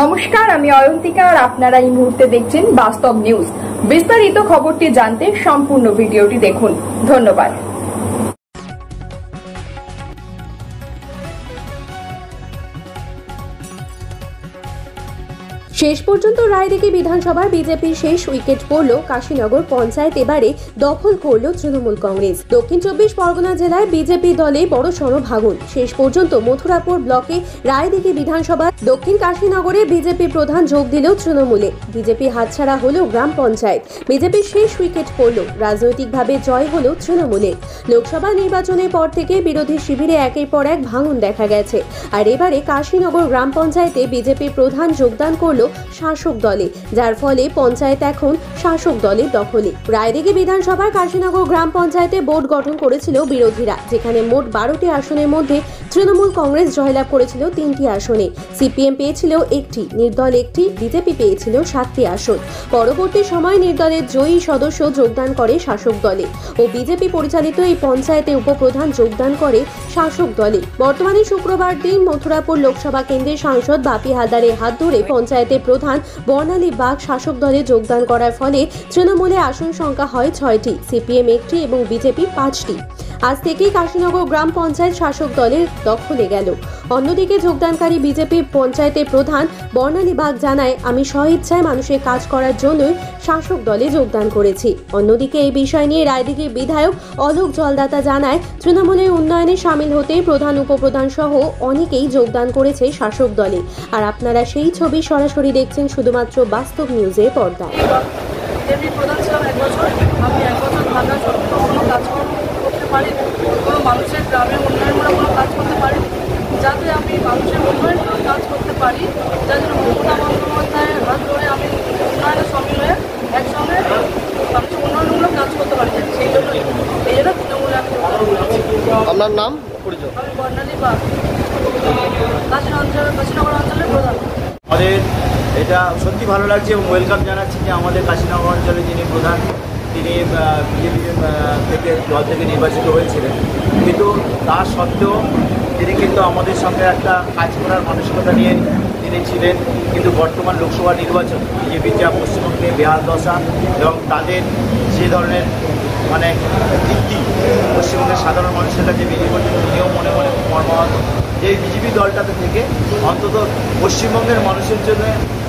নমস্কার, আমি অয়ন্তিকা আর আপনারা এই মুহূর্তে দেখছেন বাস্তব নিউজ। বিস্তারিত খবরটি জানতে সম্পূর্ণ ভিডিওটি দেখুন। ধন্যবাদ। শেষ পর্যন্ত রায়দিঘি বিধানসভার বিজেপির শেষ উইকেট পড়ল কাশীনগর পঞ্চায়েত। এবারে দখল করল তৃণমূল কংগ্রেস। দক্ষিণ 24 পরগনা জেলায় বিজেপি দলে বড়সড় ভাঙন। শেষ পর্যন্ত মথুরাপুর ব্লকে রায়দিঘি বিধানসভা দক্ষিণ কাশীনগরে বিজেপি প্রধান যোগ দিল তৃণমূলে। বিজেপি হাতছাড়া হল গ্রাম পঞ্চায়েত। বিজেপির শেষ উইকেট পড়ল। রাজনৈতিকভাবে জয় হল তৃণমূলের। লোকসভা নির্বাচনের পর থেকে বিরোধী শিবিরে একের পর এক ভাঙন দেখা গেছে। আর এবারে কাশীনগর গ্রাম পঞ্চায়েতে বিজেপি প্রধান যোগদান করল শাসক দলে, যার ফলে পঞ্চায়েত এখন শাসক দলের দখলে। রায়দিঘি বিধানসভার কাশীনগর গ্রাম পঞ্চায়েতে বোর্ড গঠন করেছিল বিরোধীরা, যেখানে মোট 12টি আসনের মধ্যে তৃণমূল কংগ্রেস জয়লাভ করেছিল 3টি আসনে, সিপিএম পেয়েছিল 1টি, নির্দল 1টি, বিজেপি পেয়েছিল 7টি আসন। পরবর্তী সময় নির্দলের জয়ী সদস্য যোগদান করে শাসক দলে ও বিজেপি পরিচালিত এই পঞ্চায়েতে উপপ্রধান যোগদান করে শাসক দলে। বর্তমানে শুক্রবার দিন মথুরাপুর লোকসভা কেন্দ্রের সাংসদ বাপি হালদারের হাত ধরে পঞ্চায়েতের প্রধান বর্ণালী বাগ শাসক দলে যোগদান করার ফলে তৃণমূলে আসন সংখ্যা হয় 6টি, সিপিএম 1টি এবং বিজেপি 5টি। আজ থেকেই কাশীনগর গ্রাম পঞ্চায়েত শাসক দলের দখলে গেল। অন্যদিকে যোগদানকারী বিজেপির পঞ্চায়েতের প্রধান বর্ণালী বাগ জানায়, আমি স্বইচ্ছায় মানুষের কাজ করার জন্যই শাসক দলে যোগদান করেছি। অন্যদিকে এই বিষয় নিয়ে রায়দিঘির বিধায়ক অলোক জলদাতা জানায়, তৃণমূলের উন্নয়নে সামিল হতে প্রধান উপপ্রধান সহ অনেকেই যোগদান করেছে শাসক দলে। আর আপনারা সেই ছবি সরাসরি দেখছেন শুধুমাত্র বাস্তব নিউজের পর্দায়। কোনো মানুষের গ্রামের উন্নয়নমূলক কোনো কাজ করতে পারি, যাতে আমি মানুষের উন্নয়নমূলক কাজ করতে পারি, যার জন্য মমতা বন্দ্যোপাধ্যায়ের হাত ধরে আমি উন্নয়নের সামিল হয়ে একসঙ্গে মানুষের উন্নয়নমূলক কাজ করতে পারি। সেই জন্য তৃণমূলে আমি আপনার নাম পরিচয়? আমি বর্ণালী বাগ, কাশীনগর অঞ্চলের প্রধান। আমাদের এটা সত্যি ভালো লাগছে এবং ওয়েলকাম জানাচ্ছি যে আমাদের কাশীনগর অঞ্চলে যিনি প্রধান, তিনি বিজেপি থেকে দল থেকে নির্বাচিত হয়েছিলেন, কিন্তু তা সত্ত্বেও তিনি কিন্তু আমাদের সঙ্গে একটা কাজ করার মানসিকতা নিয়ে তিনি ছিলেন। কিন্তু বর্তমান লোকসভা নির্বাচন বিজেপির যা পশ্চিমবঙ্গে বেহাল দশা এবং তাদের যে ধরনের ভিত্তি পশ্চিমবঙ্গের সাধারণ মানুষের কাছে বিজেপির জন্য নিয়ম মনে মনে মর্মাহত, যে বিজেপি দলটাতে থেকে অন্তত পশ্চিমবঙ্গের মানুষের জন্য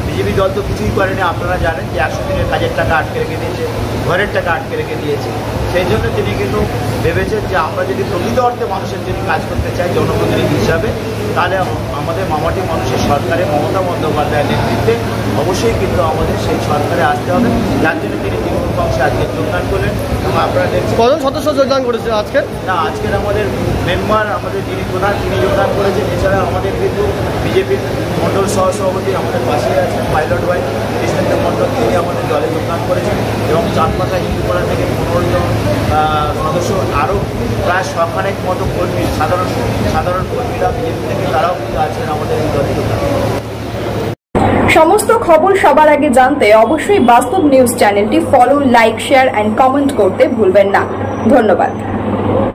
বিজেপি দল তো কিছুই করেনি। আপনারা জানেন যে 100 দিনের কাজের টাকা আটকে রেখে দিয়েছে, ঘরের টাকা আটকে রেখে দিয়েছে। সেই জন্য তিনি কিন্তু ভেবেছেন যে আমরা যদি প্রকৃত অর্থে মানুষের জন্য কাজ করতে চাই জনপ্রতিনিধি হিসাবে, তাহলে আমাদের মামাটি মানুষের সরকারে মমতা বন্দ্যোপাধ্যায়ের নেতৃত্বে অবশ্যই কিন্তু আমাদের সেই সরকারে আসতে হবে। যার জন্য তিনি তৃণমূল কংগ্রেসে আজকে যোগদান করলেন। এবং আপনারা দেখছেন কজন সদস্য যোগদান করেছে আজকে? না, আজকের আমাদের মেম্বার, আমাদের যিনি প্রধান, তিনি যোগদান করেছেন। এছাড়া আমাদের কিন্তু বিজেপির মণ্ডল সহসভাপতি আমাদের পাশে আছেন পাইলট ভাই কৃষ্ণেন্দ্র মণ্ডল, তিনি আমাদের দলে যোগদান করেছেন। এবং চাঁদপাতা হিন্দুপাড়া থেকে 15 জন সদস্য, আরও প্রায় সখানেক মতো কর্মী, সাধারণ কর্মীরা বিজেপি থেকে তারাও কিন্তু আছেন আমাদের এই দলে যোগদান। সমস্ত খবর সবার আগে জানতে অবশ্যই বাস্তব নিউজ চ্যানেলটি follow, like, share and comment করতে ভুলবেন না। ধন্যবাদ।